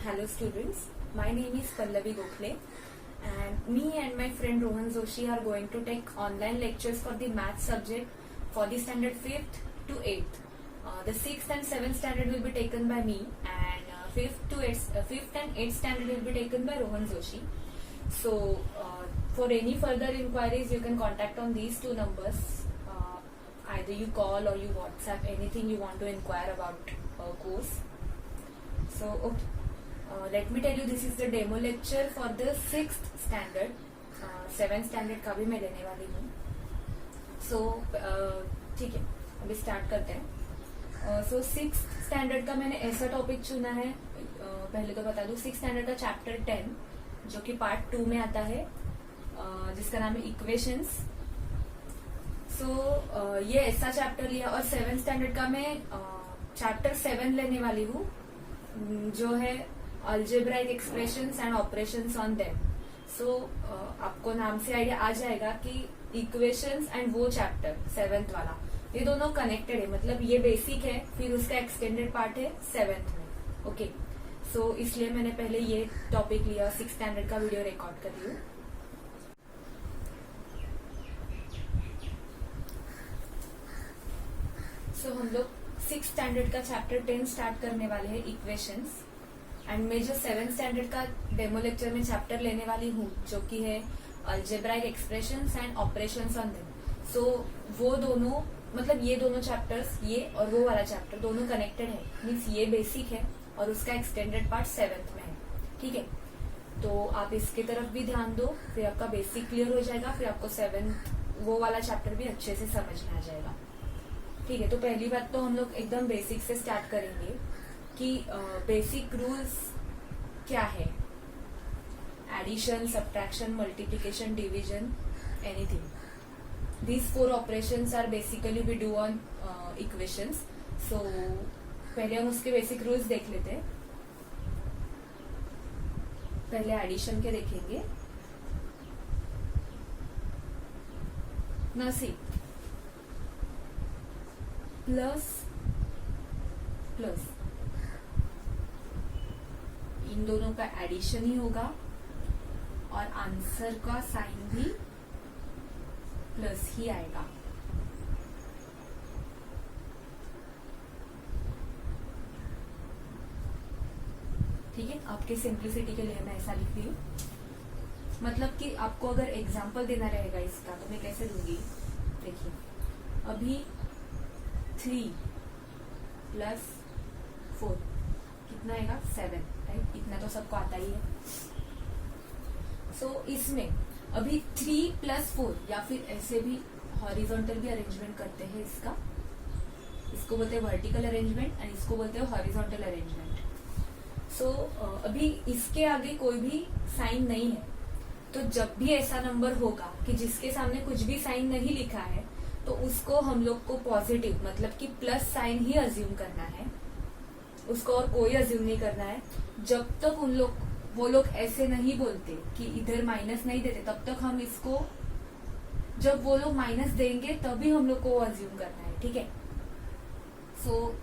Hello students, my name is Pallavi Gokhale and me and my friend Rohan Joshi are going to take online lectures for the math subject for the standard 5th to 8th. The 6th and 7th standard will be taken by me and 5th and 8th standard will be taken by Rohan Joshi. So for any further inquiries you can contact on these two numbers. Either you call or you WhatsApp anything you want to inquire about course. So okay. Let me tell you, this is the demo lecture for the 6th standard. 7th standard का भी मैं लेने वाली हूँ. So ठीक है, अभी start करते हैं. So 6th standard का मैंने ऐसा टॉपिक चुना है. पहले तो बता दूँ 6th standard का चैप्टर 10 जो कि पार्ट 2 में आता है, जिसका नाम है इक्वेशंस. So ये ऐसा चैप्टर लिया और 7th स्टैंडर्ड का मैं चैप्टर 7 लेने वाली हूँ जो है algebraic expressions and operations on them. So आपको नाम से आइडिया आ जाएगा कि इक्वेशंस एंड वो चैप्टर 7th वाला ये दोनों कनेक्टेड है. मतलब ये बेसिक है, फिर उसका एक्सटेंडेड पार्ट है 7th में. ओके, सो इसलिए मैंने पहले ये टॉपिक लिया, 6th स्टैंडर्ड का वीडियो रिकॉर्ड कर रही हूँ. सो हम लोग 6th स्टैंडर्ड का चैप्टर 10 स्टार्ट करने वाले हैं, इक्वेशंस. एंड मैं जो 7th स्टैंडर्ड का डेमो लेक्चर में चैप्टर लेने वाली हूँ जो कि है algebraic expressions and operations on them. So वो दोनों, मतलब ये दोनों चैप्टर्स, ये और वो वाला चैप्टर दोनों कनेक्टेड है. मीन्स ये बेसिक है और उसका एक्सटेंडेड पार्ट 7th में है. ठीक है, तो आप इसके तरफ भी ध्यान दो, फिर आपका बेसिक क्लियर हो जाएगा, फिर आपको 7th वो वाला चैप्टर भी अच्छे से समझ में आ जाएगा. ठीक है, तो पहली बात तो हम लोग एकदम बेसिक से स्टार्ट करेंगे कि बेसिक रूल्स क्या है. Addition, subtraction, multiplication, division, anything. These 4 operations are basically we do on equations. So पहले हम उसके बेसिक रूल्स देख लेते हैं. पहले एडिशन के देखेंगे. ना सी प्लस प्लस इन दोनों का एडिशन ही होगा और आंसर का साइन भी प्लस ही आएगा. ठीक है, आपके सिंप्लिसिटी के लिए मैं ऐसा लिख रही हूँ. मतलब कि आपको अगर एग्जांपल देना रहेगा इसका तो मैं कैसे दूंगी. देखिए, अभी 3 प्लस 4 कितना आएगा 7. राइट, इतना तो सबको आता ही है. सो इसमें अभी 3 प्लस 4 या फिर ऐसे भी हॉरिजॉन्टल भी अरेंजमेंट करते हैं इसका. इसको बोलते हैं वर्टिकल अरेंजमेंट एंड इसको बोलते हैं हॉरिजॉन्टल अरेंजमेंट. सो अभी इसके आगे कोई भी साइन नहीं है, तो जब भी ऐसा नंबर होगा कि जिसके सामने कुछ भी साइन नहीं लिखा है तो उसको हम लोग को पॉजिटिव, मतलब कि प्लस साइन ही अज्यूम करना है. उसको और कोई अज्यूम नहीं करना है. जब तक वो लोग ऐसे नहीं बोलते कि इधर माइनस नहीं देते, तब तक हम इसको, जब वो लोग माइनस देंगे तभी हम लोग को अज्यूम करना है. ठीक है, सो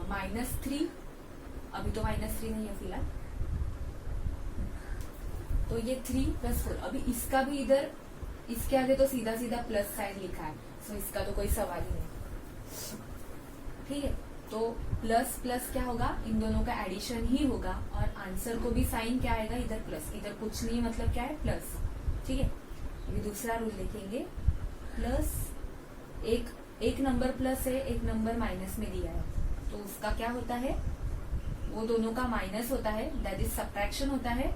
-3, अभी तो -3 नहीं है फिलहाल, तो ये 3 + 4. अभी इसका भी इधर, इसके आगे तो सीधा सीधा प्लस साइन लिखा है, सो इसका तो कोई सवाल ही नहीं. ठीक है, तो प्लस प्लस क्या होगा, इन दोनों का एडिशन ही होगा और आंसर को भी साइन क्या आएगा, इधर प्लस. इधर कुछ नहीं, मतलब क्या है प्लस. ठीक है, अभी दूसरा रूल देखेंगे. प्लस एक नंबर प्लस है, एक नंबर माइनस में दिया है, तो उसका क्या होता है, वो दोनों का माइनस होता है, दैट इज सब्ट्रैक्शन होता है.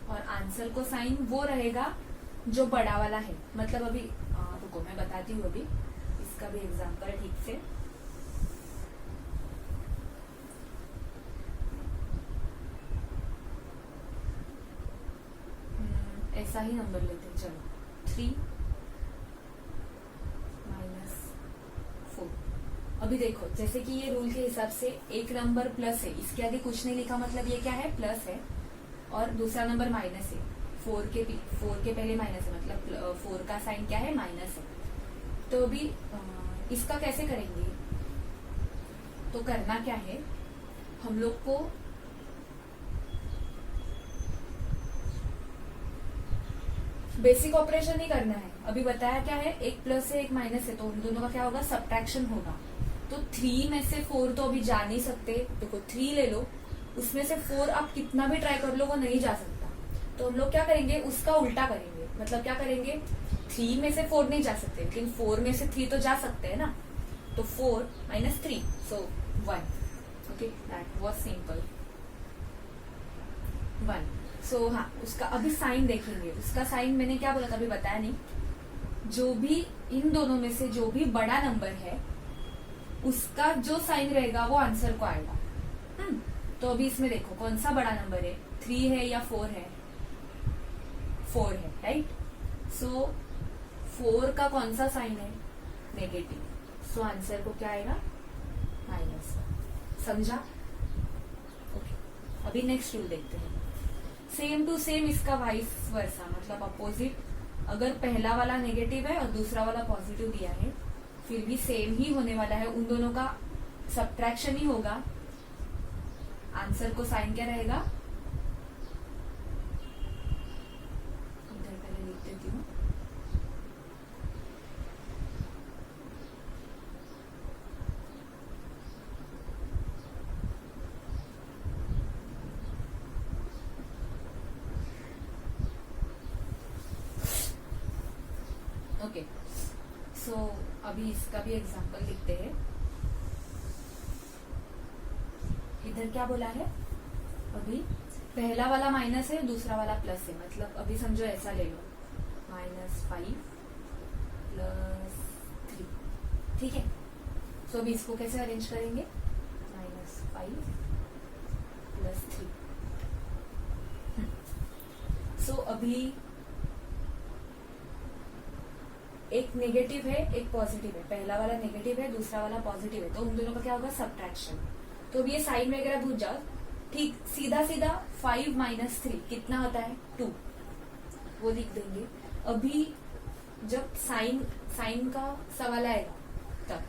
और आंसर को साइन वो रहेगा जो बड़ा वाला है. मतलब अभी रुको मैं बताती हूँ, अभी इसका भी एग्जांपल ठीक से. ऐसा ही नंबर लेते हैं, चलो 3 - 4. अभी देखो, जैसे कि ये रूल के हिसाब से एक नंबर प्लस है, इसके आगे कुछ नहीं लिखा, मतलब ये क्या है, प्लस है. और दूसरा नंबर माइनस है, 4 के पहले माइनस है, मतलब 4 का साइन क्या है, माइनस है. तो अभी इसका कैसे करेंगे, तो करना क्या है, हम लोग को बेसिक ऑपरेशन ही करना है। अभी बताया क्या है, एक प्लस है एक माइनस है, तो उन दोनों का क्या होगा, सब्ट्रैक्शन होगा। तो 3 में से 4 तो अभी जा नहीं सकते, देखो 3 ले लो, उसमें से 4 आप कितना भी ट्राई कर लो वो नहीं जा सकता। तो हम लोग क्या करेंगे, उसका उल्टा करेंगे। मतलब क्या करेंगे, 3 में से 4 नहीं जा सकते, लेकिन 4 में से 3 तो जा सकते हैं ना। तो 4 - 3, सो 1। Okay, that was simple, 1। सो हाँ, उसका अभी साइन देखेंगे। उसका साइन मैंने क्या बोला था अभी बताया नहीं। जो भी इन दोनों में से जो भी बड़ा नंबर है उसका जो साइन रहेगा वो आंसर को आएगा। तो अभी इसमें देखो कौन सा बड़ा नंबर है, 3 है या 4 है, 4 है, राइट। सो 4 का कौन सा साइन है, नेगेटिव। सो आंसर को क्या आएगा, माइनस। समझा? ओके, अभी नेक्स्ट रूल देखते हैं। सेम टू सेम इसका वाइस वर्सा, मतलब अपोजिट। अगर पहला वाला नेगेटिव है और दूसरा वाला पॉजिटिव दिया है, फिर भी सेम ही होने वाला है, उन दोनों का सब्ट्रैक्शन ही होगा। आंसर को साइन क्या रहेगा, इधर पहले लिख देती हूँ। ओके, सो अभी इसका भी एग्जांपल लिखते हैं। इधर क्या बोला है, अभी पहला वाला माइनस है, दूसरा वाला प्लस है। मतलब अभी समझो ऐसा ले लो, -5 + 3, ठीक है। सो अभी इसको कैसे अरेंज करेंगे, -5 + 3। सो अभी एक नेगेटिव है एक पॉजिटिव है, पहला वाला नेगेटिव है दूसरा वाला पॉजिटिव है, तो उन दोनों का क्या होगा, सब्ट्रैक्शन। तो अब ये साइन वगैरह भूल जाओ, ठीक सीधा सीधा 5 - 3 कितना होता है, 2, वो लिख देंगे। अभी जब साइन का सवाल आएगा तब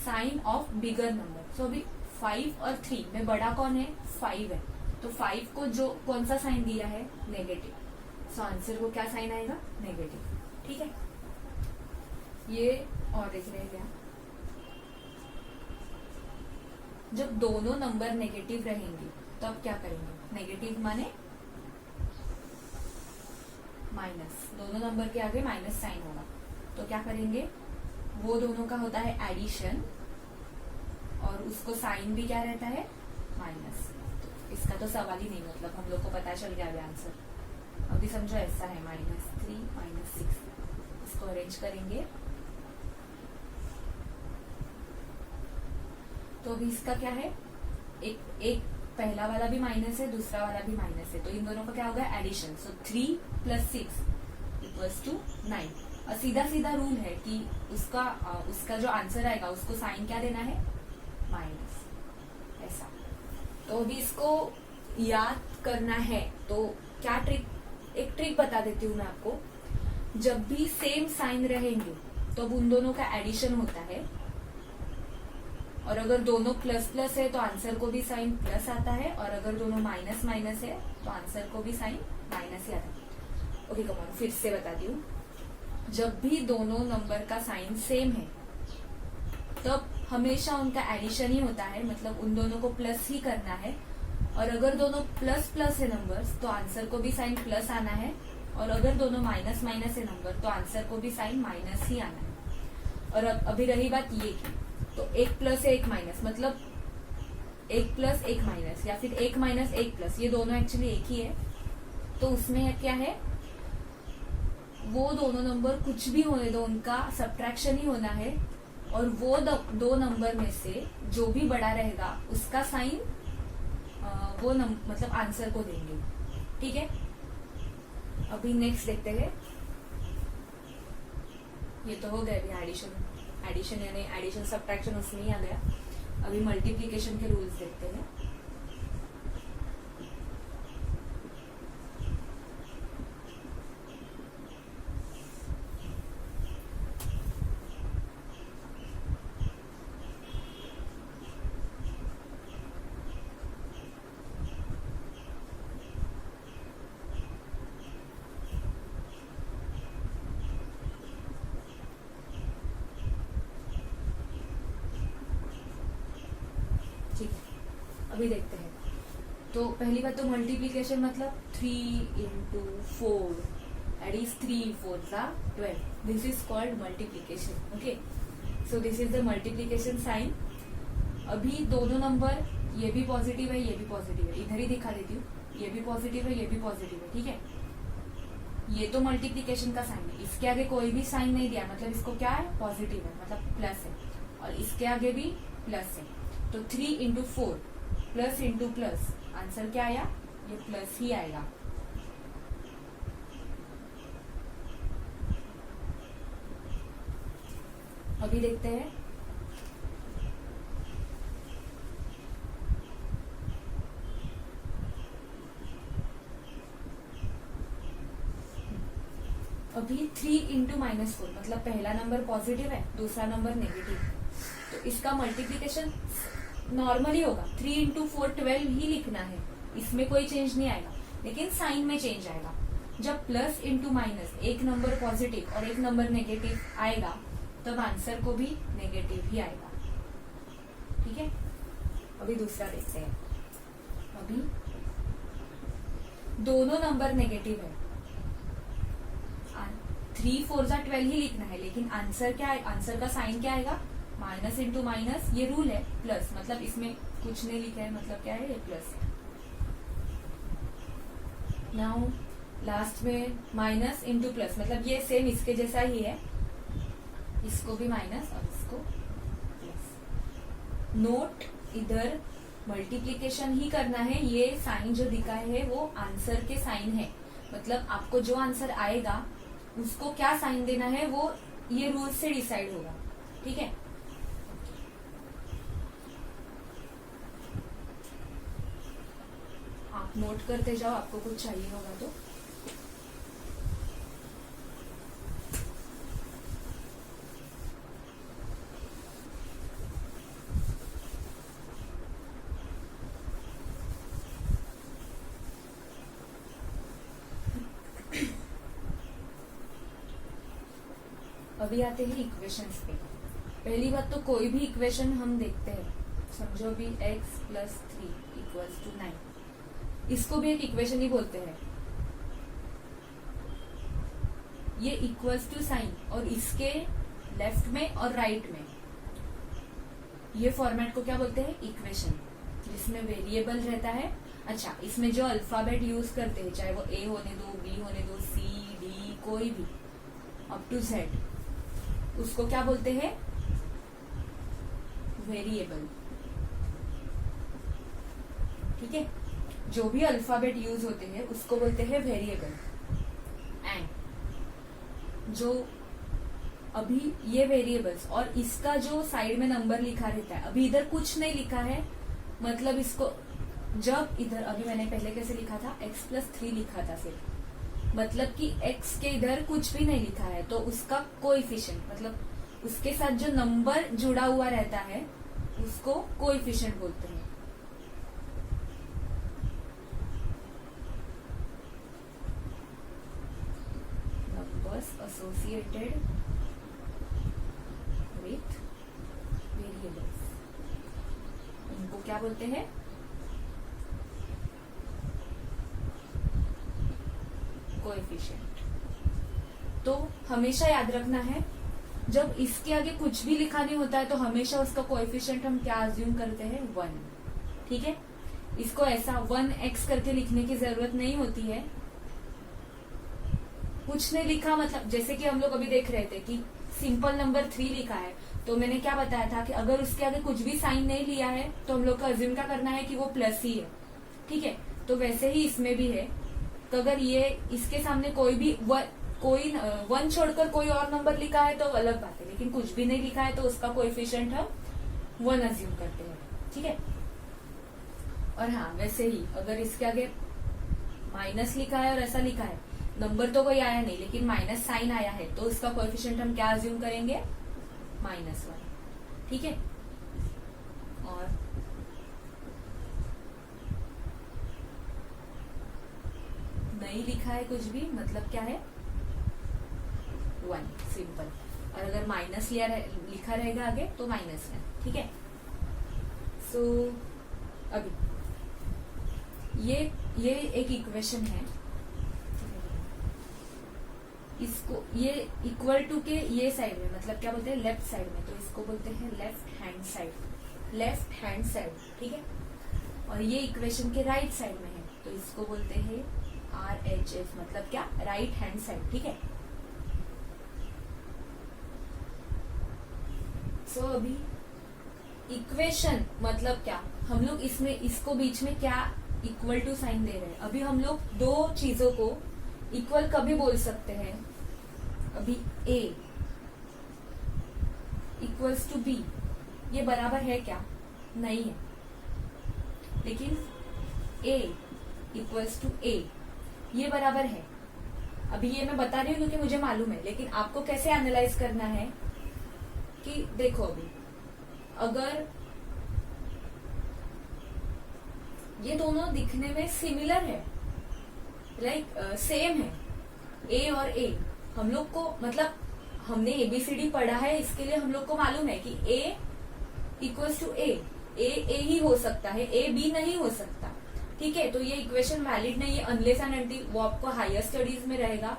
साइन ऑफ बिगर नंबर। सो अभी 5 और 3 में बड़ा कौन है, 5 है, तो 5 को जो कौन सा साइन दिया है, नेगेटिव। सो आंसर को क्या साइन आएगा, नेगेटिव, ठीक है। ये और देख रहे हैं क्या, जब दोनों नंबर नेगेटिव रहेंगे तो अब क्या करेंगे, नेगेटिव माने माइनस, दोनों नंबर के आगे माइनस साइन होगा, तो क्या करेंगे, वो दोनों का होता है एडिशन और उसको साइन भी क्या रहता है, माइनस। तो इसका तो सवाल ही नहीं, मतलब हम लोग को पता चल गया अभी आंसर। अभी समझो ऐसा है, -3 - 6, इसको अरेंज करेंगे। तो अभी इसका क्या है, एक पहला वाला भी माइनस है दूसरा वाला भी माइनस है, तो इन दोनों का क्या होगा, एडिशन। सो 3 + 6 = 9। और सीधा सीधा रूल है कि उसका जो आंसर आएगा उसको साइन क्या देना है, माइनस, ऐसा। तो अभी इसको याद करना है तो क्या ट्रिक, एक ट्रिक बता देती हूँ मैं आपको। जब भी सेम साइन रहेंगे तो अब उन दोनों का एडिशन होता है, और अगर दोनों प्लस प्लस है तो आंसर को भी साइन प्लस आता है, और अगर दोनों माइनस माइनस है तो आंसर को भी साइन माइनस ही आता है। ओके कमॉन, फिर से बताती हूँ। जब भी दोनों नंबर का साइन सेम है तब हमेशा उनका एडिशन ही होता है, मतलब उन दोनों को प्लस ही करना है। और अगर दोनों प्लस प्लस है नंबर्स तो आंसर को भी साइन प्लस आना है, और अगर दोनों माइनस माइनस है नंबर तो आंसर को भी साइन माइनस ही आना है। और अब अभी रही बात ये की, तो 1 प्लस है 1 माइनस, मतलब 1 प्लस 1 माइनस, या फिर 1 माइनस 1 प्लस, ये दोनों एक्चुअली एक ही है। तो उसमें क्या है, वो दोनों नंबर कुछ भी होने दो, उनका सब्ट्रैक्शन ही होना है, और वो दो नंबर में से जो भी बड़ा रहेगा उसका साइन वो मतलब आंसर को देंगे, ठीक है। अभी नेक्स्ट देखते हैं। ये तो हो गया अभी एडिशन यानी एडिशन सब्ट्रैक्शन उसमें ही आ गया। अभी मल्टीप्लिकेशन के रूल्स देखते हैं। ठीक है, अभी देखते हैं। तो पहली बात तो मल्टीप्लीकेशन मतलब 3 into 4 that is 3 4s are 12. This is called multiplication. Okay, so this is the multiplication sign. अभी दोनों नंबर, ये भी पॉजिटिव है ये भी पॉजिटिव है, इधर ही दिखा देती हूँ, ये भी पॉजिटिव है ये भी पॉजिटिव है, ठीक है। ये तो मल्टीप्लीकेशन का साइन है, इसके आगे कोई भी साइन नहीं दिया, मतलब इसको क्या है, पॉजिटिव है, मतलब प्लस है, और इसके आगे भी प्लस है। तो 3 into 4 plus into plus, answer क्या आया, ये प्लस ही आएगा। अभी देखते हैं। अभी 3 into -4 मतलब पहला नंबर पॉजिटिव है, दूसरा नंबर नेगेटिव है, तो इसका मल्टीप्लीकेशन नॉर्मली होगा 3 into 4 12 ही लिखना है, इसमें कोई चेंज नहीं आएगा, लेकिन साइन में चेंज आएगा। जब प्लस इंटू माइनस, एक नंबर पॉजिटिव और एक नंबर नेगेटिव आएगा, तब आंसर को भी नेगेटिव ही आएगा, ठीक है। अभी दूसरा देखते हैं। अभी दोनों नंबर नेगेटिव है, 3 4 12 ही लिखना है, लेकिन आंसर क्या है, आंसर का साइन क्या आएगा, माइनस इंटू माइनस, ये रूल है, प्लस, मतलब इसमें कुछ नहीं लिखा है, मतलब क्या है, ये प्लस है। नाउ लास्ट में माइनस इंटू प्लस, मतलब ये सेम इसके जैसा ही है, इसको भी माइनस और इसको प्लस। नोट, इधर मल्टीप्लीकेशन ही करना है, ये साइन जो दिखा है वो आंसर के साइन है, मतलब आपको जो आंसर आएगा उसको क्या साइन देना है वो ये रूल से डिसाइड होगा, ठीक है। आप नोट करते जाओ, आपको कुछ चाहिए होगा तो। अभी आते हैं इक्वेशंस पे। पहली बात तो कोई भी इक्वेशन हम देखते हैं, समझो अभी x + 3 = 9, इसको भी एक इक्वेशन ही बोलते हैं। ये इक्वल्स टू साइन और इसके लेफ्ट में और राइट में, ये फॉर्मेट को क्या बोलते हैं, इक्वेशन, जिसमें वेरिएबल रहता है। अच्छा, इसमें जो अल्फाबेट यूज करते हैं, चाहे वो A होने दो, B होने दो, C D कोई भी अप टू Z, उसको क्या बोलते हैं, वेरिएबल, ठीक है। जो भी अल्फाबेट यूज होते हैं उसको बोलते हैं वेरिएबल। एंड जो अभी ये वेरिएबल्स और इसका जो साइड में नंबर लिखा रहता है, अभी इधर कुछ नहीं लिखा है, मतलब इसको जब इधर, अभी मैंने पहले कैसे लिखा था, x + 3 लिखा था सिर्फ, मतलब कि x के इधर कुछ भी नहीं लिखा है, तो उसका कोएफिशिएंट, मतलब उसके साथ जो नंबर जुड़ा हुआ रहता है उसको कोएफिशिएंट बोलते हैं। नंबर्स एसोसिएटेड विथ वेरिएबल्स, इनको क्या बोलते हैं, कोएफिशिएंट। तो हमेशा याद रखना है, जब इसके आगे कुछ भी लिखा नहीं होता है तो हमेशा उसका कोएफिशिएंट हम क्या अज्यूम करते हैं, 1, ठीक है। इसको ऐसा 1x करके लिखने की जरूरत नहीं होती है। कुछ नहीं लिखा मतलब, जैसे कि हम लोग अभी देख रहे थे कि सिंपल नंबर 3 लिखा है, तो मैंने क्या बताया था कि अगर उसके आगे कुछ भी साइन नहीं लिया है तो हम लोग का अज्यूम क्या करना है कि वो प्लस ही है, ठीक है। तो वैसे ही इसमें भी है, तो अगर ये इसके सामने कोई भी कोई 1 छोड़कर कोई और नंबर लिखा है तो अलग बात है, लेकिन कुछ भी नहीं लिखा है तो उसका कोएफिशिएंट हम 1 अज्यूम करते हैं, ठीक है। और हाँ, वैसे ही अगर इसके आगे माइनस लिखा है और ऐसा लिखा है, नंबर तो कोई आया नहीं लेकिन माइनस साइन आया है, तो इसका कोएफिशिएंट हम क्या अज्यूम करेंगे, -1, ठीक है। और नहीं लिखा है कुछ भी, मतलब क्या है, 1, सिंपल। और अगर माइनस लिखा रहेगा आगे तो -1, ठीक है। सो अभी ये एक इक्वेशन है, इसको ये इक्वल टू के ये साइड में, मतलब क्या बोलते हैं, लेफ्ट साइड में, तो इसको बोलते हैं left hand side, left hand side, ठीक है। और ये इक्वेशन के राइट साइड में है, तो इसको बोलते हैं RHS, मतलब क्या, राइट हैंड साइड, ठीक है। सो अभी इक्वेशन मतलब क्या, हम लोग इसमें इसको बीच में क्या इक्वल टू साइन दे रहे हैं। अभी हम लोग दो चीजों को इक्वल कभी बोल सकते हैं, अभी A इक्वल्स टू B, ये बराबर है क्या, नहीं है, लेकिन A इक्वल्स टू A ये बराबर है। अभी ये मैं बता रही हूँ क्योंकि मुझे मालूम है, लेकिन आपको कैसे एनालाइज करना है कि देखो, अभी अगर ये दोनों दिखने में सिमिलर है, लाइक सेम है, A और A, हम लोग को मतलब हमने ABCD पढ़ा है, इसके लिए हम लोग को मालूम है कि A इक्वल्स टू A ही हो सकता है, A B नहीं हो सकता, ठीक है। तो ये इक्वेशन वैलिड नहीं है अनलेस एंड अनटिल वो आपको हायर स्टडीज में रहेगा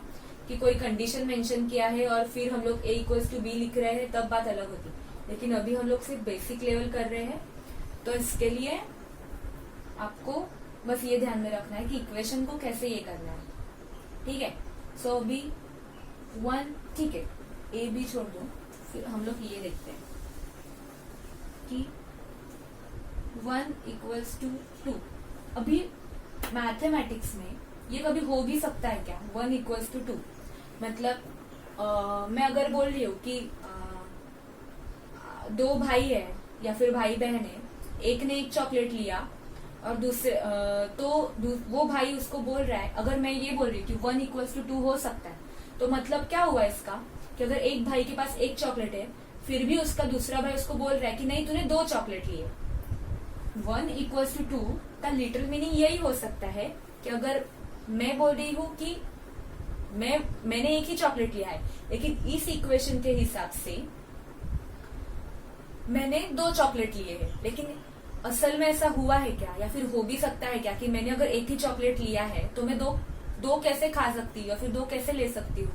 कि कोई कंडीशन मेंशन किया है और फिर हम लोग A इक्वल्स टू B लिख रहे हैं, तब बात अलग होती। लेकिन अभी हम लोग सिर्फ बेसिक लेवल कर रहे हैं, तो इसके लिए आपको बस ये ध्यान में रखना है कि इक्वेशन को कैसे ये करना है, ठीक है। सो अभी 1, ठीक है, A B छोड़ दो, फिर हम लोग ये देखते हैं कि 1 इक्वल्स टू 2। अभी मैथमेटिक्स में ये कभी हो भी सकता है क्या, 1 इक्वल्स टू 2, मतलब मैं अगर बोल रही हूँ कि दो भाई है या फिर भाई बहन है, एक ने एक चॉकलेट लिया और दूसरे वो भाई उसको बोल रहा है, अगर मैं ये बोल रही हूँ कि 1 इक्वल्स टू 2 हो सकता है, तो मतलब क्या हुआ इसका कि अगर एक भाई के पास एक चॉकलेट है, फिर भी उसका दूसरा भाई उसको बोल रहा है कि नहीं तूने 2 चॉकलेट लिए। 1 इक्वल्स टू 2 का लिटरल मीनिंग यही हो सकता है कि अगर मैं बोल रही हूँ कि मैंने एक ही चॉकलेट लिया है, लेकिन इस इक्वेशन के हिसाब से मैंने 2 चॉकलेट लिए हैं, लेकिन असल में ऐसा हुआ है क्या, या फिर हो भी सकता है क्या कि मैंने अगर एक ही चॉकलेट लिया है तो मैं दो कैसे खा सकती हूँ या फिर 2 कैसे ले सकती हूँ।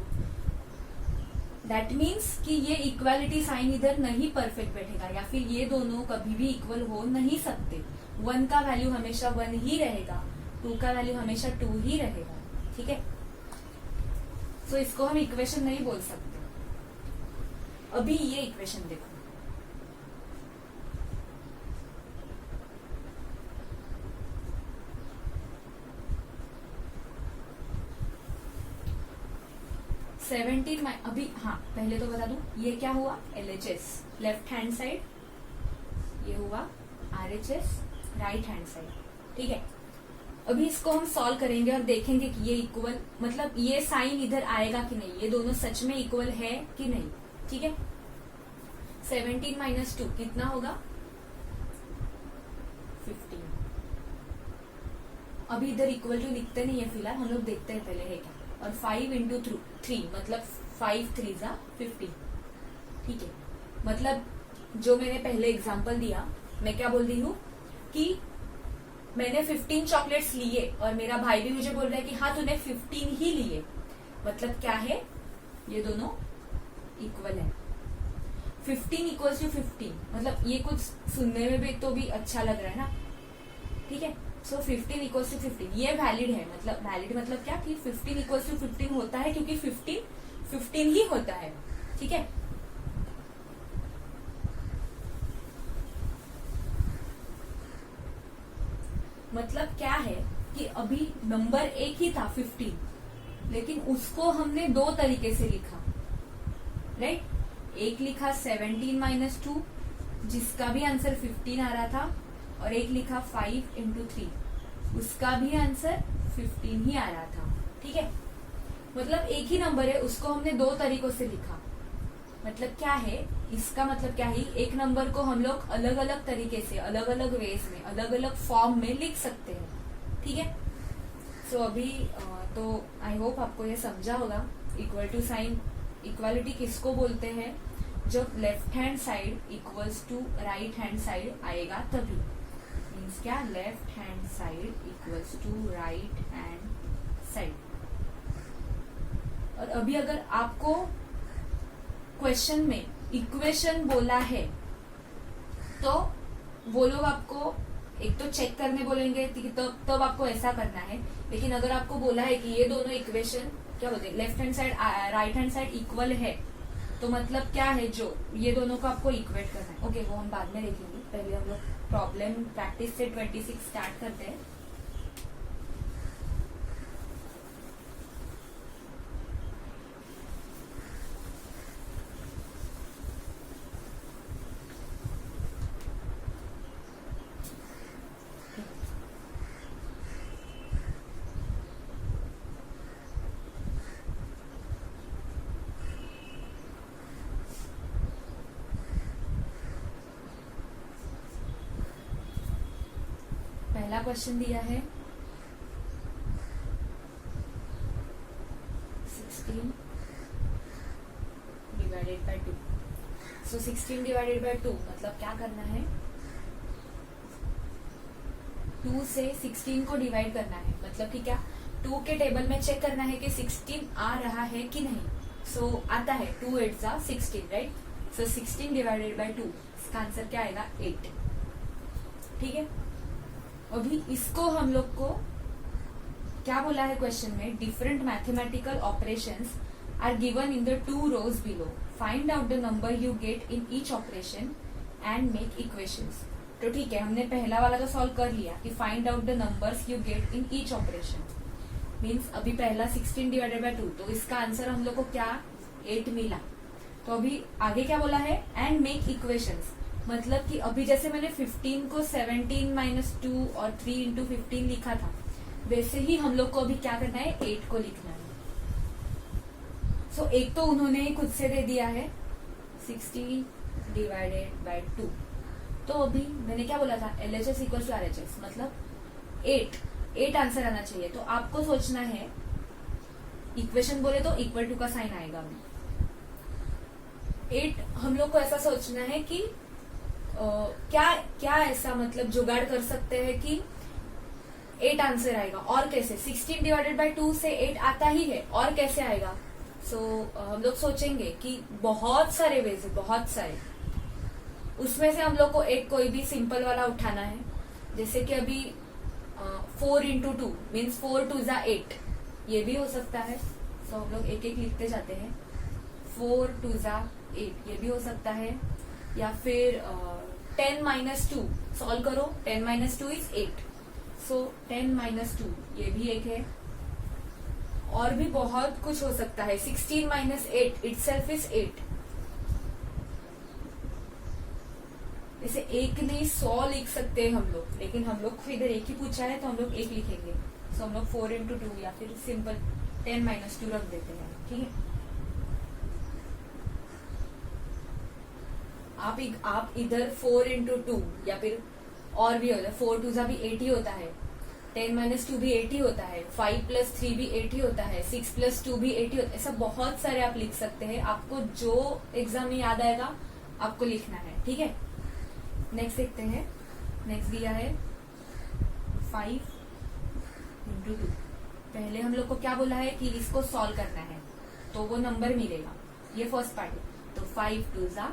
दैट मीन्स कि ये इक्वालिटी साइन इधर नहीं परफेक्ट बैठेगा, या फिर ये दोनों कभी भी इक्वल हो नहीं सकते। 1 का वैल्यू हमेशा 1 ही रहेगा, 2 का वैल्यू हमेशा 2 ही रहेगा, ठीक है। सो इसको हम इक्वेशन नहीं बोल सकते। अभी ये इक्वेशन देखो, अभी हाँ पहले तो बता दूं, ये क्या हुआ, LHS लेफ्ट हैंड साइड, ये हुआ RHS राइट हैंड साइड, ठीक है। अभी इसको हम सॉल्व करेंगे और देखेंगे कि ये इक्वल, मतलब ये साइन इधर आएगा कि नहीं, ये दोनों सच में इक्वल है कि नहीं, ठीक है। 17 माइनस 2 कितना होगा, 15। अभी इधर इक्वल टू लिखते नहीं है फिलहाल, हम लोग देखते हैं पहले है क्या। और 5 इंटू 3 मतलब 5 3 15, ठीक है। मतलब जो मैंने पहले एग्जांपल दिया, मैं क्या बोल रही हूँ कि मैंने 15 चॉकलेट्स लिए और मेरा भाई भी मुझे बोल रहा है कि हाँ तूने 15 ही लिए, मतलब क्या है, ये दोनों इक्वल है। 15 इक्वल्स टू 15, मतलब ये कुछ सुनने में भी तो भी अच्छा लग रहा है ना, ठीक है। सो 15 इक्वल्स टू 15 ये वैलिड है, मतलब वैलिड मतलब क्या कि 15 इक्वल्स टू 15 होता है, क्योंकि 15 ही होता है, ठीक है। मतलब क्या है कि अभी नंबर एक ही था 15, लेकिन उसको हमने 2 तरीके से लिखा, राइट। एक लिखा 17 माइनस 2 जिसका भी आंसर 15 आ रहा था, और एक लिखा 5 इंटू 3 उसका भी आंसर 15 ही आ रहा था, ठीक है। मतलब एक ही नंबर है, उसको हमने 2 तरीकों से लिखा। मतलब क्या है, इसका मतलब क्या है, एक नंबर को हम लोग अलग अलग तरीके से, अलग अलग वेज में, अलग अलग फॉर्म में लिख सकते हैं, ठीक है। सो अभी तो आई होप आपको ये समझा होगा। इक्वल टू साइन, इक्वालिटी किसको बोलते हैं, जब left hand side equals to right hand side आएगा तभी। मीन्स क्या, left hand side equals to right hand side. और अभी अगर आपको क्वेश्चन में इक्वेशन बोला है तो वो लोग आपको एक तो चेक करने बोलेंगे, तब आपको ऐसा करना है। लेकिन अगर आपको बोला है कि ये दोनों इक्वेशन क्या बोलते हैं, left hand side right hand side equal है, तो मतलब क्या है, जो ये दोनों को आपको इक्वेट करना है। ओके, वो हम बाद में देखेंगे, पहले हम लोग प्रॉब्लम प्रैक्टिस से 26 स्टार्ट करते हैं। पहला क्वेश्चन दिया है 16 divided by 2। So 16 divided by 2 मतलब क्या करना है, 2 से 16 को डिवाइड करना है। मतलब कि क्या, 2 के टेबल में चेक करना है कि 16 आ रहा है कि नहीं। सो आता है, 2 8 जा 16, राइट। सो 16 डिवाइडेड बाय 2, इसका आंसर क्या आएगा, 8। ठीक है, अभी इसको हम लोग को क्या बोला है क्वेश्चन में, different mathematical operations are given in the 2 rows below, find out the number you get in each operation and make equations. तो ठीक है, हमने पहला वाला तो सॉल्व कर लिया कि find out the numbers you get in each operation, means अभी पहला 16 डिवाइडेड बाय 2, तो इसका आंसर हम लोग को क्या, 8 मिला। तो अभी आगे क्या बोला है, एंड मेक इक्वेशंस, मतलब कि अभी जैसे मैंने 15 को 17 माइनस 2 और 3 इंटू 15 लिखा था, वैसे ही हम लोग को अभी क्या करना है, 8 को लिखना है। सो एक तो उन्होंने ही खुद से दे दिया है 60 डिवाइडेड बाय 2। तो अभी मैंने क्या बोला था, LHS इक्वल टू RHS, मतलब 8 आंसर आना चाहिए। तो आपको सोचना है, इक्वेशन बोले तो इक्वल टू का साइन आएगा। 8 हम लोग को ऐसा सोचना है कि क्या ऐसा मतलब जुगाड़ कर सकते हैं कि 8 आंसर आएगा, और कैसे, 16 डिवाइडेड बाय 2 से 8 आता ही है, और कैसे आएगा। सो हम लोग सोचेंगे कि बहुत सारे वेज है, बहुत सारे, उसमें से हम लोग को एक कोई भी सिंपल वाला उठाना है। जैसे कि अभी 4 इंटू 2 मीन्स 4 2 जा 8, ये भी हो सकता है। सो हम लोग एक एक लिखते जाते हैं, 4 2 जा 8, ये भी हो सकता है। या फिर 10 माइनस 2 सॉल्व करो, 10 माइनस 2 इज 8, सो 10 माइनस 2 ये भी एक है। और भी बहुत कुछ हो सकता है, 16 माइनस 8 इटसेल्फ इज 8। इसे एक नहीं 100 लिख सकते हैं हम लोग, लेकिन हम लोग को इधर एक ही पूछा है तो हम लोग एक लिखेंगे। सो हम लोग 4 इंटू 2 या फिर सिंपल 10 माइनस 2 रख देते हैं। ठीक है, आप इधर 4 इंटू 2 या फिर और भी होता है, 4 2 भी 8 ही होता है, 10 माइनस 2 भी 8 ही होता है, 5 प्लस 3 भी 8 ही होता है, 6 प्लस 2 भी 8 ही होता है। ऐसा बहुत सारे आप लिख सकते हैं, आपको जो एग्जाम में याद आएगा आपको लिखना है। ठीक है, नेक्स्ट देखते हैं। नेक्स्ट दिया है 5 इंटू 2। पहले हम लोग को क्या बोला है कि इसको सॉल्व करना है तो वो नंबर मिलेगा, ये फर्स्ट पार्ट है। तो 5 2 जा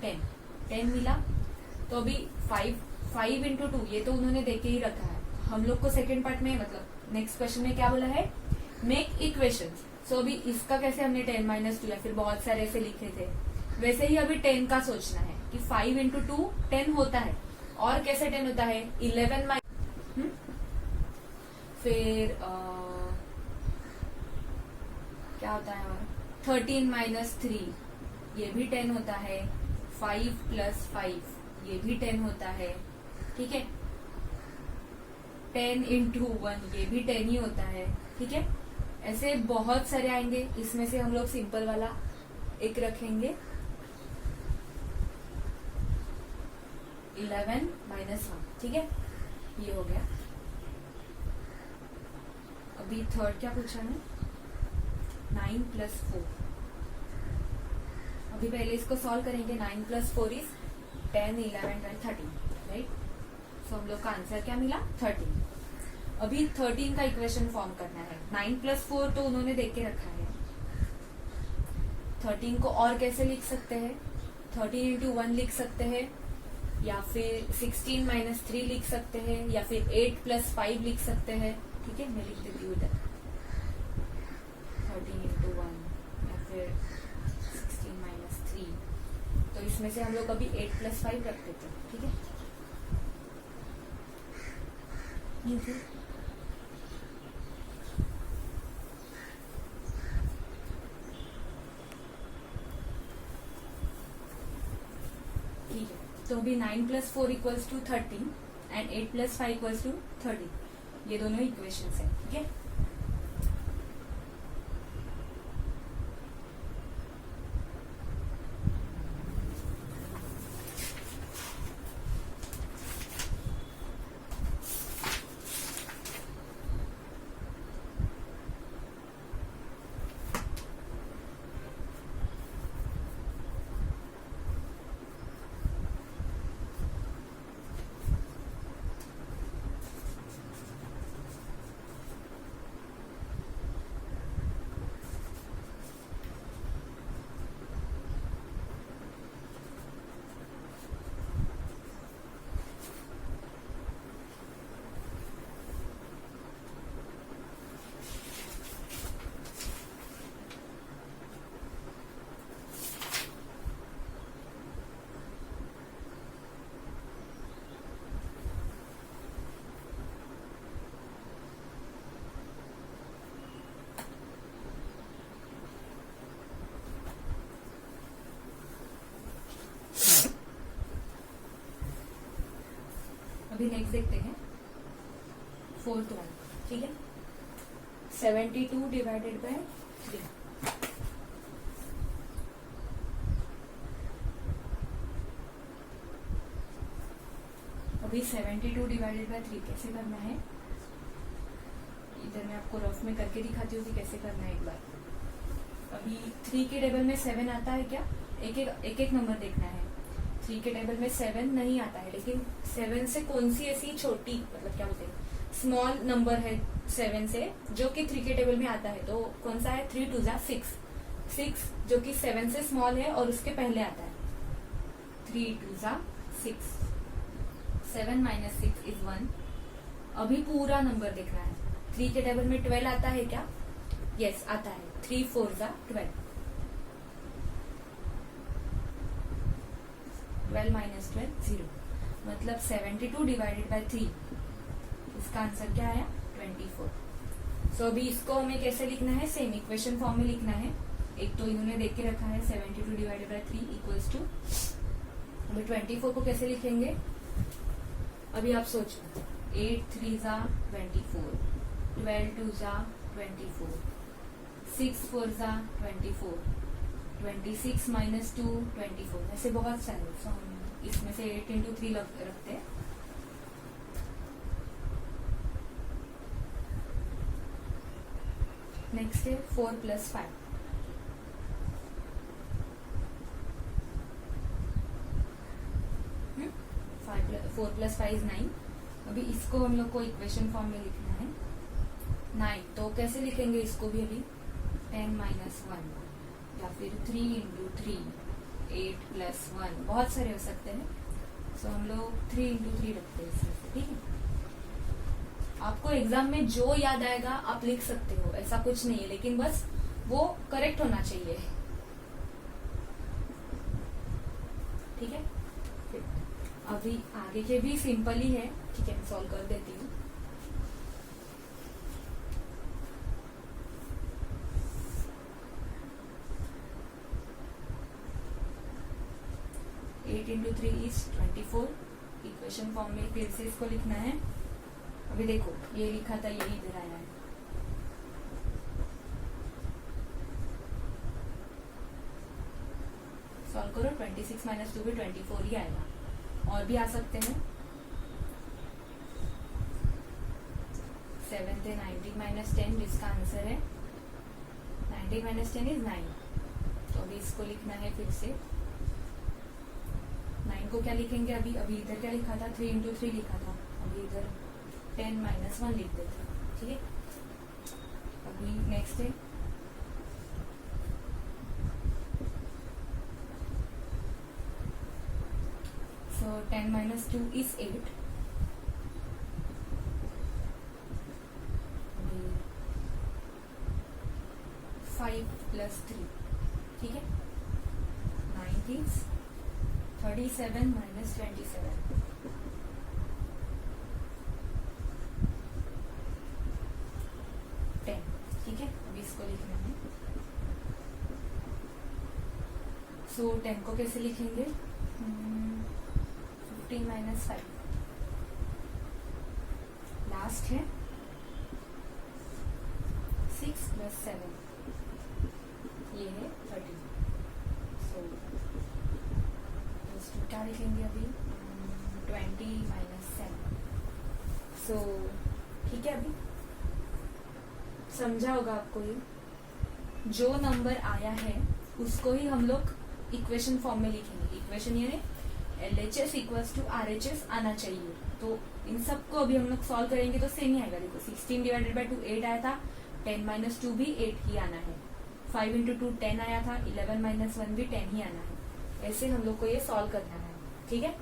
10 मिला। तो अभी 5 इंटू 2 ये तो उन्होंने देके ही रखा है। हम लोग को सेकेंड पार्ट में मतलब नेक्स्ट क्वेश्चन में क्या बोला है, मेक इक्वेशंस। सो अभी इसका कैसे हमने 10 माइनस 2 या फिर बहुत सारे ऐसे लिखे थे, वैसे ही अभी 10 का सोचना है कि 5 इंटू 2 10 होता है, और कैसे 10 होता है, 11 माइनस, फिर क्या होता है, और 13 माइनस 3 ये भी 10 होता है, 5 प्लस 5 ये भी 10 होता है। ठीक है, 10 इंटू 1 ये भी 10 ही होता है। ठीक है, ऐसे बहुत सारे आएंगे, इसमें से हम लोग सिंपल वाला एक रखेंगे, 11 माइनस 1। ठीक है, ये हो गया। अभी थर्ड क्या पूछा है, 9 प्लस 4। अभी पहले इसको सॉल्व करेंगे, 9 प्लस 4 इज 10 11 12 13, राइट। सो हम लोग का आंसर क्या मिला 13। अभी 13 का इक्वेशन फॉर्म करना है। 9 + 4 तो उन्होंने देख के रखा है। 13 को और कैसे लिख सकते हैं? 13 × 1 लिख सकते हैं, या फिर 16 - 3 लिख सकते हैं, या फिर 8 + 5 लिख सकते हैं। ठीक है, मैं लिख देती हूँ इधर 13 × 1 या फिर 16 - 3। तो इसमें से हम लोग अभी 8 + 5 रख देते हैं। ठीक है, ठीक है। तो अभी 9 + 4 = 13 एंड 8 + 5 = 30। ये दोनों इक्वेशंस है। ठीक है, अभी नेक्स्ट देखते हैं 4th वन। ठीक है, 72 / 3। अभी 72 / 3 कैसे करना है? इधर मैं आपको रफ में करके दिखाती हूँ कि कैसे करना है एक बार। अभी 3 के टेबल में 7 आता है क्या? एक नंबर देखना है। 3 के टेबल में 7 नहीं आता है, लेकिन 7 से कौन सी ऐसी छोटी, मतलब क्या बोलते हैं, स्मॉल नंबर है 7 से जो कि 3 के टेबल में आता है। तो कौन सा है? 3 × 2 = 6। 6 जो कि 7 से स्मॉल है और उसके पहले आता है। 3 × 2 = 6। 7 - 6 = 1। अभी पूरा नंबर देखना है। 3 के टेबल में 12 आता है क्या? यस, आता है। 3 × 4 = 12। 12 - 12 0, मतलब 72 / 3। इसका आंसर क्या आया? 24। सो अभी इसको हमें कैसे लिखना है? सेम इक्वेशन फॉर्म में लिखना है। एक तो इन्होंने देख के रखा है 72 / 3 = अभी 24 को कैसे लिखेंगे? अभी आप सोचो, 8 × 3 = 24, 12 × 2 = 24, 6 × 4 = 24, 26 - 2 24। ऐसे बहुत सारे। सो हम इसमें से 8 × 3 रखते हैं। नेक्स्ट है 4 + 5। 4 + 5 = 9। अभी इसको हम लोग को इक्वेशन फॉर्म में लिखना है। 9 तो कैसे लिखेंगे इसको भी? अभी 10 - 1 या फिर 3 × 3, 8 + 1, बहुत सारे हो सकते हैं। सो हम लोग 3 × 3 रखते हैं इसमें से। ठीक है, आपको एग्जाम में जो याद आएगा आप लिख सकते हो, ऐसा कुछ नहीं है, लेकिन बस वो करेक्ट होना चाहिए। ठीक है, अभी आगे के भी सिंपल ही है। ठीक है, मैं सॉल्व कर देती हूँ। एट × 3 = 24। इक्वेशन फॉर्म में फिर से इसको लिखना है। अभी देखो, ये लिखा था, ये इधर आया है। सॉल्व करो, 26 - 2 भी 24 ही आएगा। और भी आ सकते हैं। 7 है 90 - 10, जिसका आंसर है 90 - 10 = 9। तो अभी इसको लिखना है फिर से। 9 को क्या लिखेंगे? अभी इधर क्या लिखा था? 3 × 3 लिखा था। अभी इधर 10 माइनस 1 लिख देते हैं, ठीक है। अभी नेक्स्ट है so 10 minus 2 is 8. 5 plus 3, ठीक है। 9 is 37 minus 27. 10, ठीक है। अभी इसको लिखना है। सो 10 को कैसे लिखेंगे? 15 minus 5. लास्ट है 6 plus 7, ये है 13. सो इसको क्या लिखेंगे अभी? 20 minus 7. सो ठीक है। अभी समझा होगा आपको ये। जो नंबर आया है उसको ही हम लोग इक्वेशन फॉर्म में लिखेंगे। इक्वेशन यानी LHS इक्वल्स टू RHS आना चाहिए। तो इन सबको अभी हम लोग सॉल्व करेंगे तो सेम ही आएगा। देखो 16 डिवाइडेड बाय 2 8 आया था, 10 माइनस 2 भी 8 ही आना है, 5 इंटू 2 10 आया था, 11 माइनस 1 भी 10 ही आना है। ऐसे हम लोग को ये सॉल्व करना है, ठीक है।